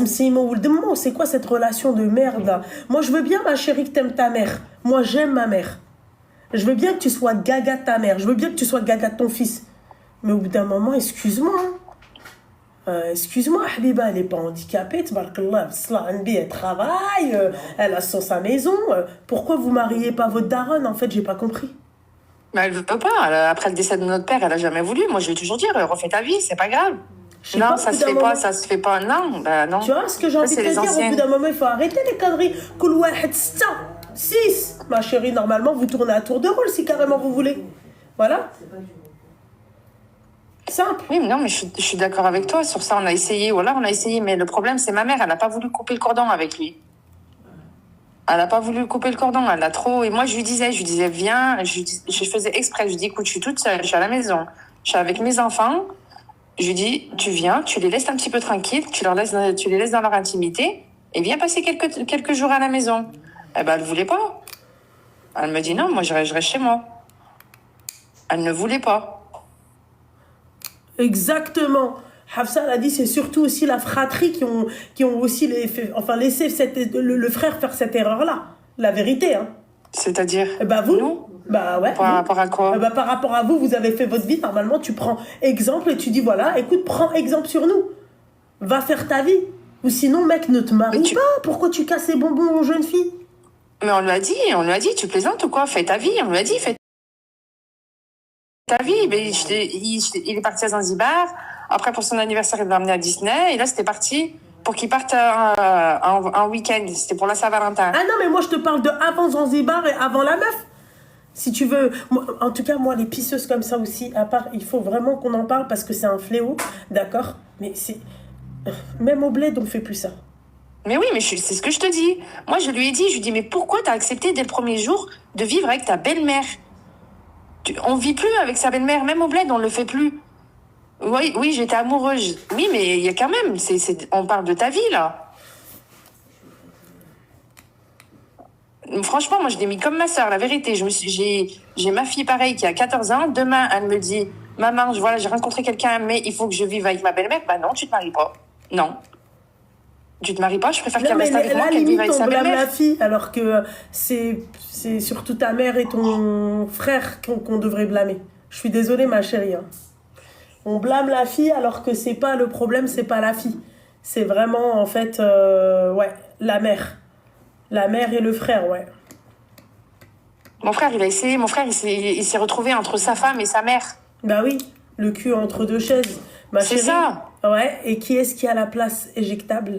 C'est quoi cette relation de merde là? Moi je veux bien ma chérie que t'aimes ta mère. Moi j'aime ma mère. Je veux bien que tu sois gaga de ta mère. Je veux bien que tu sois gaga de ton fils. Mais au bout d'un moment, excuse-moi. Excuse-moi, Habiba, elle n'est pas handicapée. Tabarakallah, elle travaille. Elle a sa maison. Pourquoi vous mariez pas votre daronne? En fait, j'ai pas compris. Mais elle veut pas. Après le décès de notre père, elle a jamais voulu. Moi, je vais toujours dire, refais ta vie, c'est pas grave. Non, ça se fait pas, ça se fait pas. Non, bah non. Tu vois ce que j'ai envie de te dire? Au bout d'un moment, il faut arrêter les conneries. Kul wahed 6. Ma chérie, normalement, vous tournez à tour de rôle si carrément vous voulez. Voilà. Simple. Oui, mais non, mais je suis d'accord avec toi. Sur ça, on a essayé. Voilà, on a essayé. Mais le problème, c'est ma mère. Elle n'a pas voulu couper le cordon avec lui. Elle n'a pas voulu couper le cordon. Elle a trop. Et moi, je lui disais, viens. Je faisais exprès. Je lui dis, écoute, je suis toute seule. Je suis à la maison. Je suis avec mes enfants. Je lui dis, tu viens, tu les laisses un petit peu tranquilles. Tu les laisses dans leur intimité. Et viens passer quelques jours à la maison. Eh ben, elle ne voulait pas. Elle me dit, non, moi, je reste chez moi. Elle ne voulait pas. Exactement. Hafsa a dit, c'est surtout aussi la fratrie qui ont aussi laissé le frère faire cette erreur-là. La vérité, hein. C'est-à-dire bah vous nous. Bah ouais. Par rapport à quoi? Par rapport à vous, vous avez fait votre vie. Normalement, tu prends exemple et tu dis, voilà, écoute, prends exemple sur nous. Va faire ta vie. Ou sinon, mec, ne te marie pas. Pourquoi tu casses les bonbons aux jeunes filles? Mais on lui a dit, tu plaisantes ou quoi? Fais ta vie. On lui a dit, fais ta vie. Mais il est parti à Zanzibar. Après, pour son anniversaire, il l'a emmené à Disney. Et là, c'était parti pour qu'il parte en week-end. C'était pour la Saint-Valentin. Ah non, mais moi, je te parle de avant Zanzibar et avant la meuf. Si tu veux, en tout cas, moi, les pisseuses comme ça aussi, à part, il faut vraiment qu'on en parle parce que c'est un fléau, d'accord? Mais c'est... Même au bled, on fait plus ça. Mais oui, mais c'est ce que je te dis. Moi, je lui ai dit, mais pourquoi t'as accepté dès le premier jour de vivre avec ta belle-mère? On vit plus avec sa belle-mère, même au bled, on le fait plus. Oui, j'étais amoureuse. Oui, mais il y a quand même, on parle de ta vie, là. Franchement, moi, je l'ai mis comme ma sœur, la vérité. J'ai ma fille, pareil, qui a 14 ans. Demain, elle me dit, maman, j'ai rencontré quelqu'un, mais il faut que je vive avec ma belle-mère. Bah non, tu te maries pas. Non. Tu te maries pas, je préfère qu'elle reste avec moi qu'elle vive avec sa belle-mère. On blâme la fille, alors que c'est surtout ta mère et ton frère qu'on devrait blâmer. Je suis désolée, ma chérie. Hein. On blâme la fille, alors que c'est pas le problème, c'est pas la fille. C'est vraiment, en fait, la mère. La mère et le frère, ouais. Mon frère, il a essayé. Mon frère, il s'est retrouvé entre sa femme et sa mère. Bah oui, le cul entre deux chaises. C'est ça. Ouais, et qui est-ce qui a la place éjectable?